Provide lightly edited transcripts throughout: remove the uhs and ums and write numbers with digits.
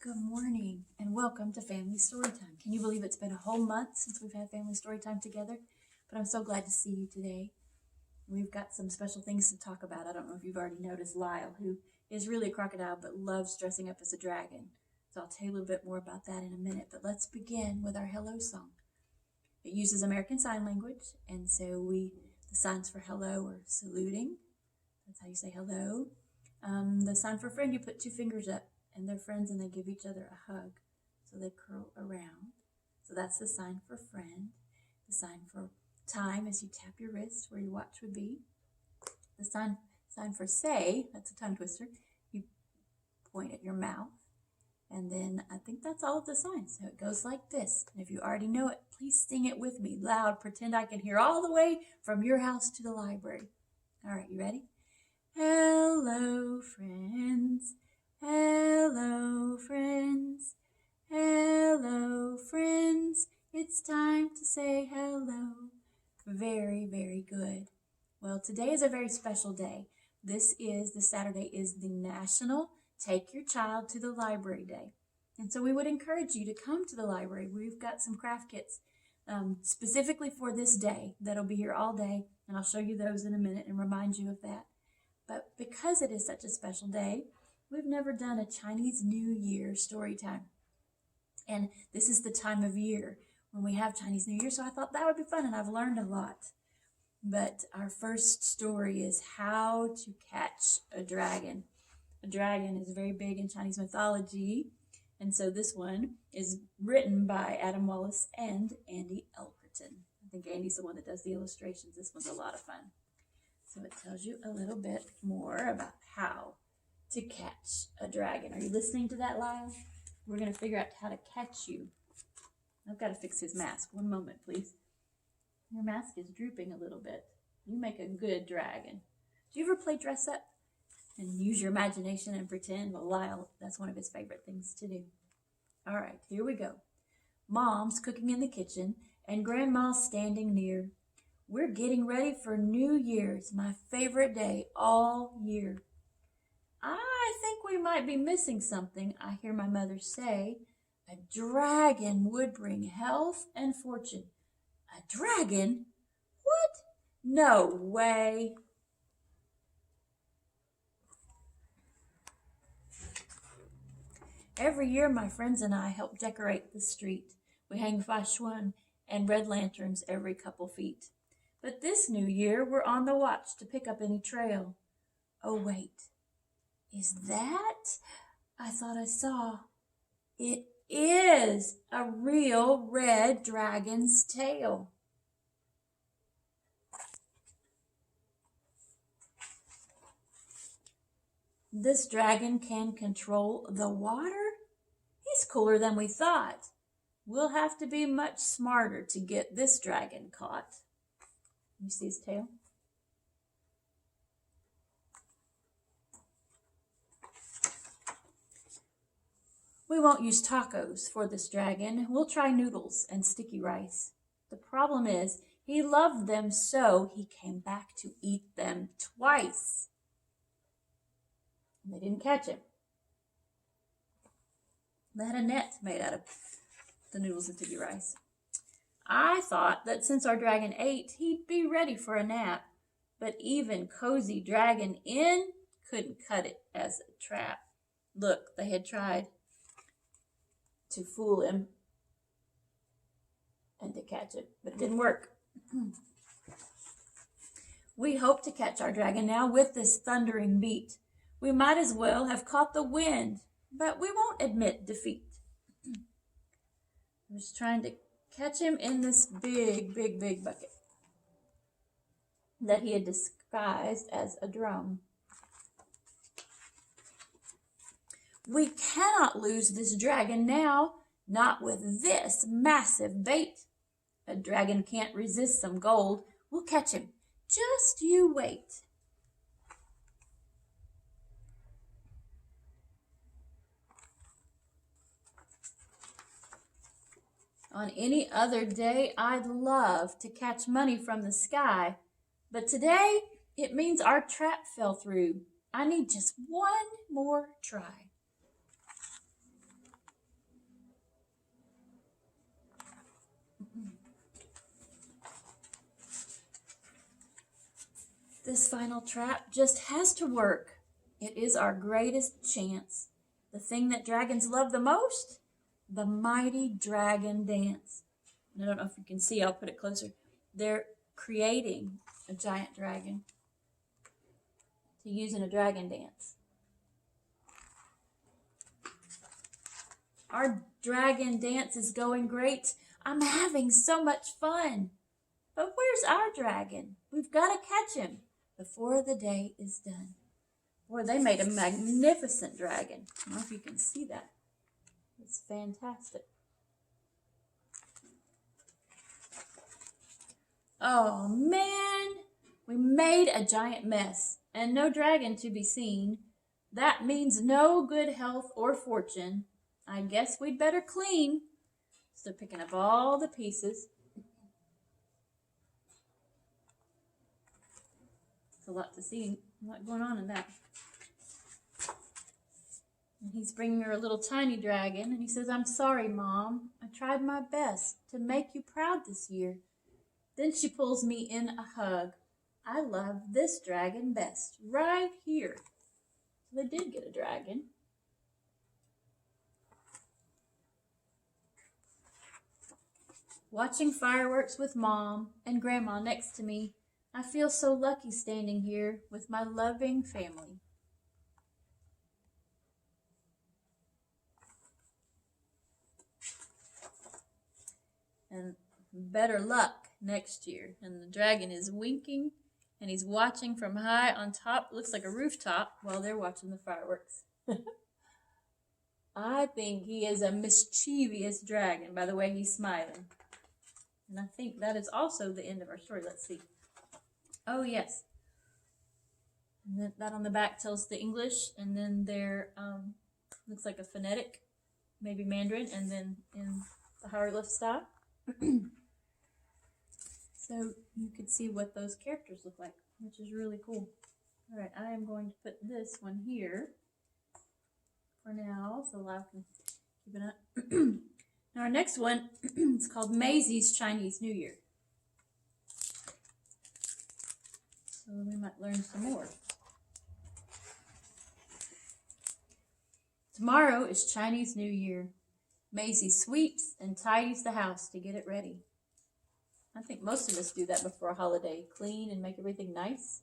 Good morning and welcome to Family Storytime. Can you believe it's been a whole month since we've had Family Storytime together? But I'm so glad to see you today. We've got some special things to talk about. I don't know if you've already noticed Lyle, who is really a crocodile but loves dressing up as a dragon. So I'll tell you a little bit more about that in a minute. But let's begin with our hello song. It uses American Sign Language, and so the signs for hello are saluting. That's how you say hello. The sign for friend, you put two fingers up, and they're friends and they give each other a hug. So they curl around. So that's the sign for friend. The sign for time is you tap your wrist where your watch would be. The sign for say, that's a tongue twister. You point at your mouth. And then I think that's all of the signs. So it goes like this. And if you already know it, please sing it with me loud. Pretend I can hear all the way from your house to the library. All right, you ready? Hello, friends. Hello, friends. Hello, friends. It's time to say hello. Very, very good. Well, today is a very special day. This Saturday is the National Take Your Child to the Library Day. And so we would encourage you to come to the library. We've got some craft kits specifically for this day that'll be here all day. And I'll show you those in a minute and remind you of that. But because it is such a special day, we've never done a Chinese New Year story time. And this is the time of year when we have Chinese New Year, so I thought that would be fun, and I've learned a lot. But our first story is How to Catch a Dragon. A dragon is very big in Chinese mythology, and so this one is written by Adam Wallace and Andy Elkerton. I think Andy's the one that does the illustrations. This one's a lot of fun. So it tells you a little bit more about how to catch a dragon. Are you listening to that, Lyle? We're going to figure out how to catch you. I've got to fix his mask. One moment, please. Your mask is drooping a little bit. You make a good dragon. Do you ever play dress up and use your imagination and pretend? Well, Lyle, that's one of his favorite things to do. All right, here we go. Mom's cooking in the kitchen and Grandma's standing near. We're getting ready for New Year's, my favorite day all year. I think we might be missing something, I hear my mother say. A dragon would bring health and fortune. A dragon? What? No way. Every year, my friends and I help decorate the street. We hang fashuan and red lanterns every couple feet. But this New Year, we're on the watch to pick up any trail. Oh, wait. Is that? I thought I saw. It is a real red dragon's tail. This dragon can control the water? He's cooler than we thought. We'll have to be much smarter to get this dragon caught. You see his tail? We won't use tacos for this dragon. We'll try noodles and sticky rice. The problem is, he loved them so he came back to eat them twice. And they didn't catch him. They had a net made out of the noodles and sticky rice. I thought that since our dragon ate, he'd be ready for a nap. But even Cozy Dragon Inn couldn't cut it as a trap. Look, they had tried to fool him and to catch him, but it didn't work. We hope to catch our dragon now with this thundering beat. We might as well have caught the wind, but we won't admit defeat. I was trying to catch him in this big bucket that he had disguised as a drum. We cannot lose this dragon now, not with this massive bait. A dragon can't resist some gold. We'll catch him. Just you wait. On any other day, I'd love to catch money from the sky. But today, it means our trap fell through. I need just one more try. This final trap just has to work. It is our greatest chance. The thing that dragons love the most? The mighty dragon dance. And I don't know if you can see, I'll put it closer. They're creating a giant dragon to use in a dragon dance. Our dragon dance is going great. I'm having so much fun. But where's our dragon? We've got to catch him before the day is done. Boy, they made a magnificent dragon. I don't know if you can see that. It's fantastic. Oh man, we made a giant mess and no dragon to be seen. That means no good health or fortune. I guess we'd better clean. So picking up all the pieces. It's a lot to see, a lot going on in that. And he's bringing her a little tiny dragon, and he says, I'm sorry, Mom. I tried my best to make you proud this year. Then she pulls me in a hug. I love this dragon best, right here. So they did get a dragon. Watching fireworks with Mom and Grandma next to me, I feel so lucky standing here with my loving family. And better luck next year. And the dragon is winking, and he's watching from high on top. Looks like a rooftop while they're watching the fireworks. I think he is a mischievous dragon by the way he's smiling. And I think that is also the end of our story. Let's see. Oh, yes. And then that on the back tells the English, and then there looks like a phonetic, maybe Mandarin, and then in the hieroglyph style. So you could see what those characters look like, which is really cool. All right, I am going to put this one here for now, so Lau can keep it up. Now our next one is called Maisie's Chinese New Year. So we might learn some more. Tomorrow is Chinese New Year. Maisie sweeps and tidies the house to get it ready. I think most of us do that before a holiday. Clean and make everything nice.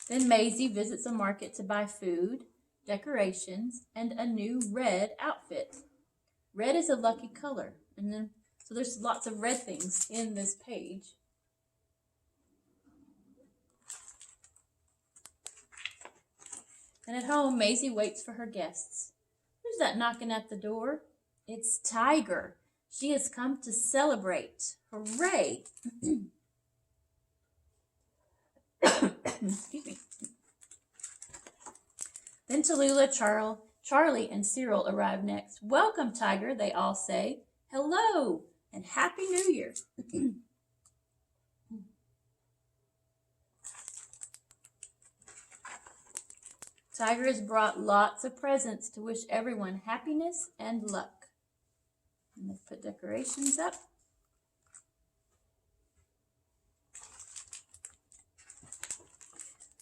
Then Maisie visits a market to buy food, decorations, and a new red outfit. Red is a lucky color. And then, so there's lots of red things in this page. And at home, Maisie waits for her guests. Who's that knocking at the door? It's Tiger. She has come to celebrate. Hooray! Excuse me. Then Tallulah, Charlie, and Cyril arrive next. Welcome, Tiger, they all say. Hello, and Happy New Year. Tiger has brought lots of presents to wish everyone happiness and luck. And they've put decorations up.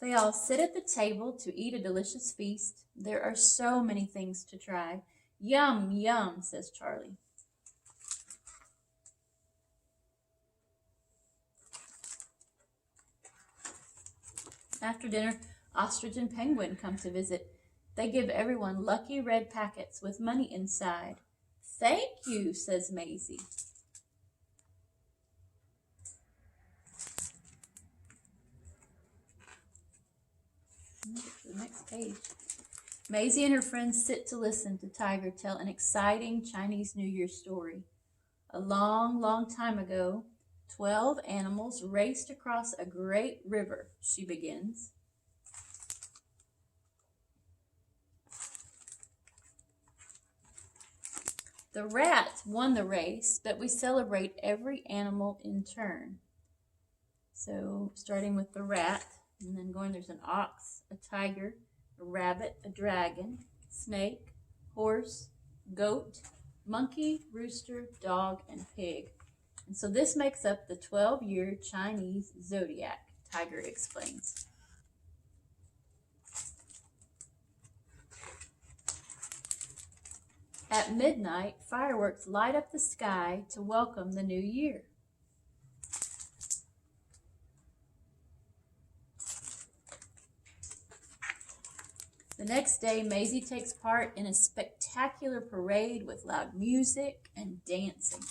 They all sit at the table to eat a delicious feast. There are so many things to try. Yum, yum, says Charlie. After dinner, Ostrich and Penguin come to visit. They give everyone lucky red packets with money inside. Thank you, says Maisie. The next page. Maisie and her friends sit to listen to Tiger tell an exciting Chinese New Year story. A long, long time ago, 12 animals raced across a great river, she begins. The rat won the race, but we celebrate every animal in turn. So starting with the rat, and then going, there's an ox, a tiger, a rabbit, a dragon, snake, horse, goat, monkey, rooster, dog, and pig. And so this makes up the 12-year Chinese zodiac, Tiger explains. At midnight, fireworks light up the sky to welcome the new year. The next day, Maisie takes part in a spectacular parade with loud music and dancing.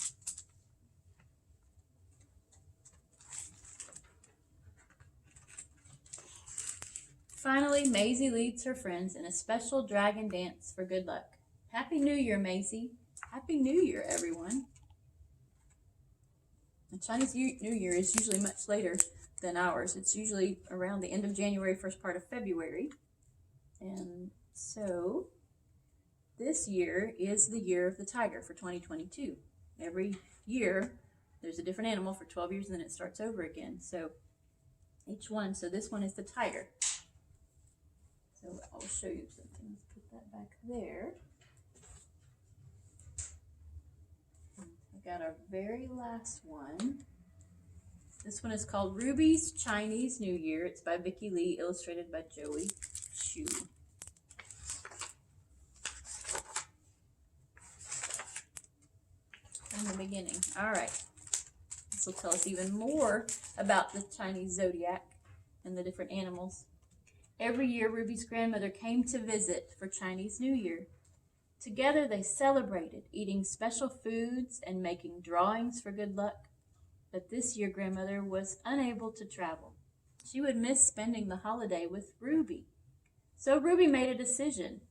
Finally, Maisie leads her friends in a special dragon dance for good luck. Happy New Year, Maisie. Happy New Year, everyone. The Chinese New Year is usually much later than ours. It's usually around the end of January, first part of February. And so this year is the year of the tiger for 2022. Every year there's a different animal for 12 years and then it starts over again. So each one, so this one is the tiger. So I'll show you something. Let's put that back there. I got our very last one. This one is called Ruby's Chinese New Year. It's by Vicki Lee, illustrated by Joey Chu. In the beginning. All right. This will tell us even more about the Chinese zodiac and the different animals. Every year, Ruby's grandmother came to visit for Chinese New Year. Together, they celebrated, eating special foods and making drawings for good luck. But this year, grandmother was unable to travel. She would miss spending the holiday with Ruby. So Ruby made a decision.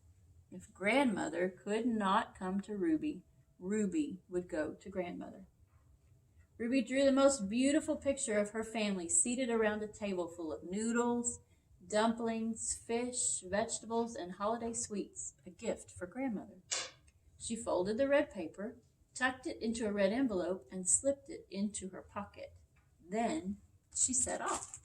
If grandmother could not come to Ruby, Ruby would go to grandmother. Ruby drew the most beautiful picture of her family seated around a table full of noodles, dumplings, fish, vegetables, and holiday sweets, a gift for grandmother. She folded the red paper, tucked it into a red envelope, and slipped it into her pocket. Then she set off.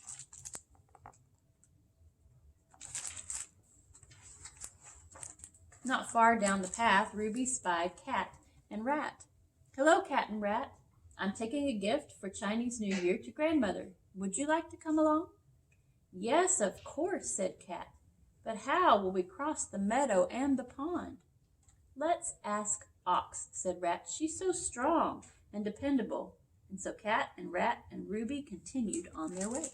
Not far down the path, Ruby spied Cat and Rat. Hello, Cat and Rat. I'm taking a gift for Chinese New Year to grandmother. Would you like to come along? Yes, of course, said Cat. But how will we cross the meadow and the pond? Let's ask Ox, said Rat. She's so strong and dependable. And so Cat and Rat and Ruby continued on their way.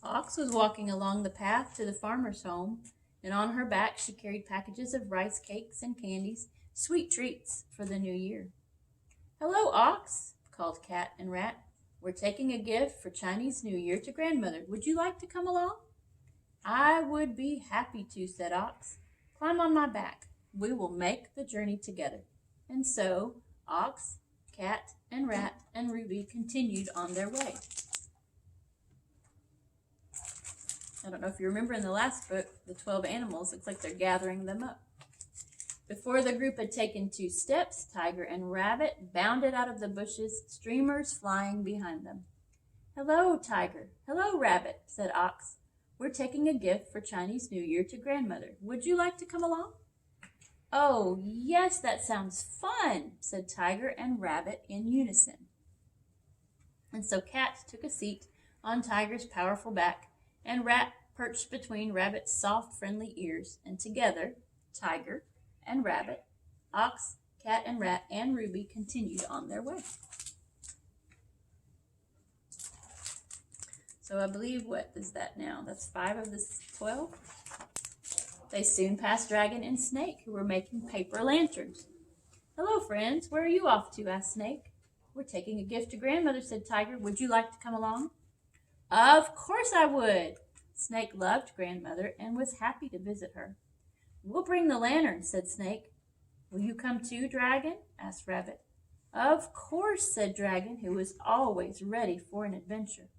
Ox was walking along the path to the farmer's home, and on her back she carried packages of rice cakes and candies, sweet treats for the new year. Hello, Ox, called Cat and Rat. We're taking a gift for Chinese New Year to grandmother. Would you like to come along? I would be happy to, said Ox. Climb on my back. We will make the journey together. And so Ox, Cat, and Rat and Ruby continued on their way. I don't know if you remember in the last book, the 12 animals, looks like they're gathering them up. Before the group had taken 2 steps, Tiger and Rabbit bounded out of the bushes, streamers flying behind them. Hello, Tiger. Hello, Rabbit, said Ox. We're taking a gift for Chinese New Year to grandmother. Would you like to come along? Oh, yes, that sounds fun, said Tiger and Rabbit in unison. And so Cat took a seat on Tiger's powerful back, and Rat perched between Rabbit's soft, friendly ears, and together, Tiger and Rabbit, Ox, Cat and Rat, and Ruby continued on their way. So I believe, what is that now? That's 5 of the 12? They soon passed Dragon and Snake, who were making paper lanterns. Hello, friends. Where are you off to? Asked Snake. We're taking a gift to grandmother, said Tiger. Would you like to come along? Of course I would. Snake loved grandmother and was happy to visit her. We'll bring the lantern, said Snake. Will you come too, Dragon? Asked Rabbit. Of course, said Dragon, who was always ready for an adventure.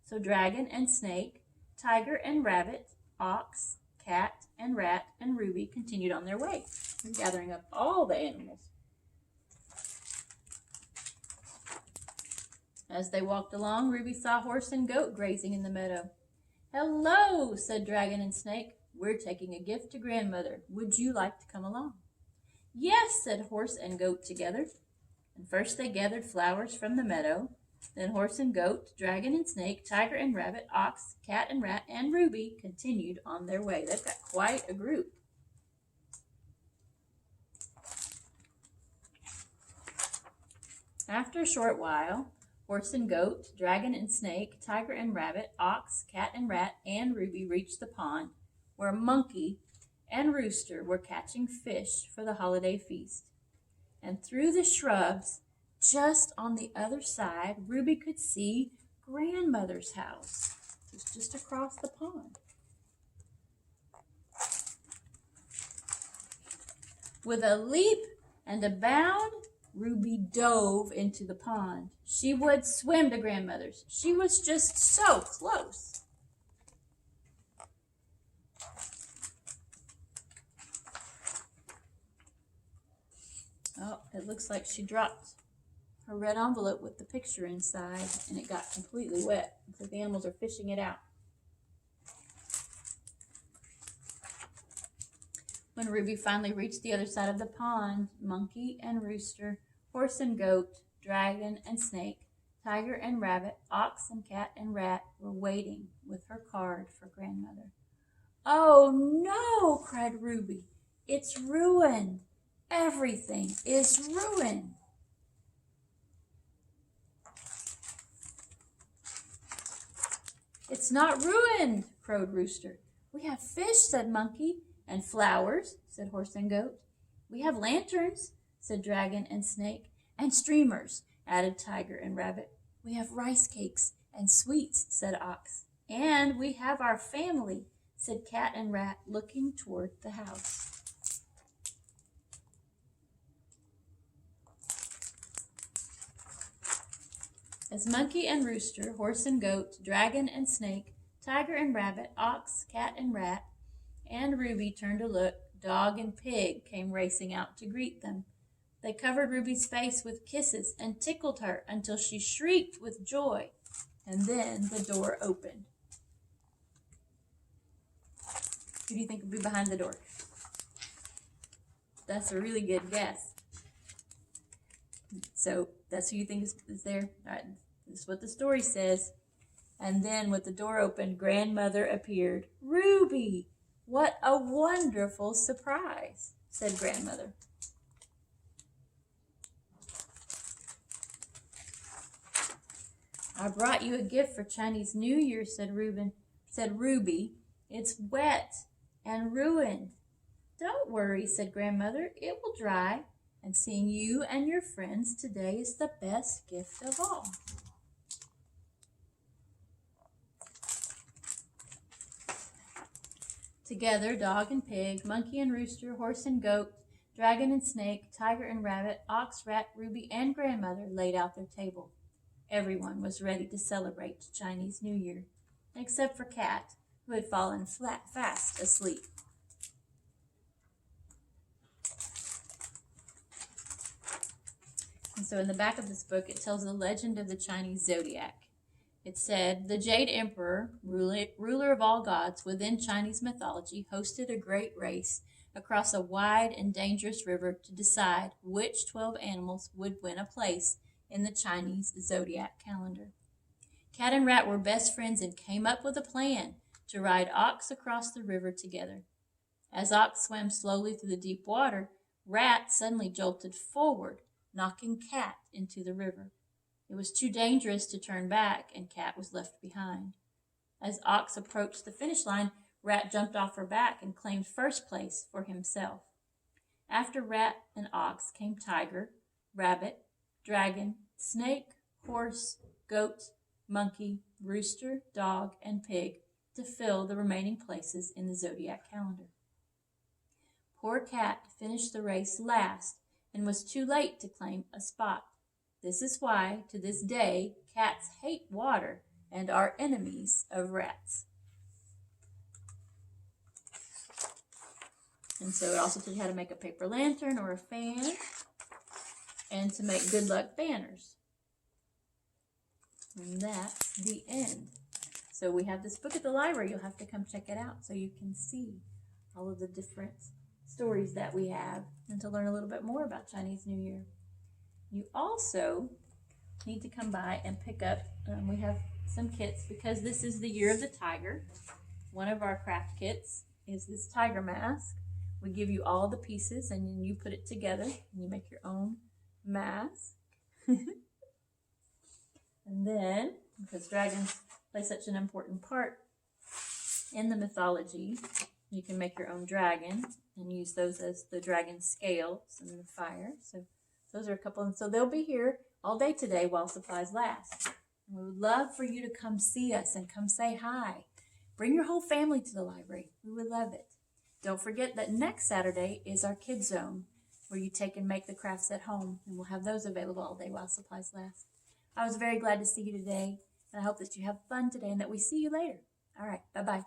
So Dragon and Snake, Tiger and Rabbit, Ox, Cat and Rat, and Ruby continued on their way, gathering up all the animals. As they walked along, Ruby saw Horse and Goat grazing in the meadow. Hello, said Dragon and Snake. We're taking a gift to grandmother. Would you like to come along? Yes, said horse and goat together. And first they gathered flowers from the meadow. Then horse and goat, dragon and snake, tiger and rabbit, ox, cat and rat, and Ruby continued on their way. They've got quite a group. After a short while, horse and goat, dragon and snake, tiger and rabbit, ox, cat and rat, and Ruby reached the pond where monkey and rooster were catching fish for the holiday feast. And through the shrubs, just on the other side, Ruby could see grandmother's house. It was just across the pond. With a leap and a bound, Ruby dove into the pond. She would swim to grandmother's. She was just so close. Oh, it looks like she dropped her red envelope with the picture inside, and it got completely wet. Looks like the animals are fishing it out. When Ruby finally reached the other side of the pond, monkey and rooster, horse and goat, dragon and snake, tiger and rabbit, ox and cat and rat were waiting with her card for grandmother. Oh no, cried Ruby. It's ruined. Everything is ruined. It's not ruined, crowed Rooster. We have fish, said Monkey, and flowers, said Horse and Goat. We have lanterns, said Dragon and Snake, and streamers, added Tiger and Rabbit. We have rice cakes and sweets, said Ox. And we have our family, said Cat and Rat, looking toward the house. As Monkey and Rooster, Horse and Goat, Dragon and Snake, Tiger and Rabbit, Ox, Cat and Rat, and Ruby turned to look, Dog and Pig came racing out to greet them. They covered Ruby's face with kisses and tickled her until she shrieked with joy, and then the door opened. Who do you think would be behind the door? That's a really good guess. So that's who you think is there? All right, this is what the story says. And then with the door opened, grandmother appeared. Ruby, what a wonderful surprise, said grandmother. I brought you a gift for Chinese New Year, said Ruby. It's wet and ruined. Don't worry, said grandmother. It will dry. And seeing you and your friends today is the best gift of all. Together, Dog and Pig, Monkey and Rooster, Horse and Goat, Dragon and Snake, Tiger and Rabbit, Ox, Rat, Ruby, and Grandmother laid out their table. Everyone was ready to celebrate Chinese New Year, except for Cat, who had fallen fast asleep. And so in the back of this book, it tells the legend of the Chinese zodiac. It said, the Jade Emperor, ruler of all gods within Chinese mythology, hosted a great race across a wide and dangerous river to decide which 12 animals would win a place in the Chinese zodiac calendar. Cat and Rat were best friends and came up with a plan to ride Ox across the river together. As Ox swam slowly through the deep water, Rat suddenly jolted forward, knocking Cat into the river. It was too dangerous to turn back, and Cat was left behind. As Ox approached the finish line, Rat jumped off her back and claimed first place for himself. After Rat and Ox came Tiger, Rabbit, Dragon, Snake, Horse, Goat, Monkey, Rooster, Dog, and Pig to fill the remaining places in the zodiac calendar. Poor Cat finished the race last and was too late to claim a spot. This is why, to this day, cats hate water and are enemies of rats. And so it also tells you how to make a paper lantern or a fan and to make good luck banners. And that's the end. So we have this book at the library. You'll have to come check it out so you can see all of the different stories that we have and to learn a little bit more about Chinese New Year. You also need to come by and pick up, we have some kits because this is the year of the tiger. One of our craft kits is this tiger mask. We give you all the pieces and then you put it together and you make your own mask. And then, because dragons play such an important part in the mythology, you can make your own dragon and use those as the dragon scales and the fire. So those are a couple, and so they'll be here all day today while supplies last. And we would love for you to come see us and come say hi. Bring your whole family to the library. We would love it. Don't forget that next Saturday is our Kids Zone, where you take and make the crafts at home, and we'll have those available all day while supplies last. I was very glad to see you today, and I hope that you have fun today and that we see you later. All right, bye-bye.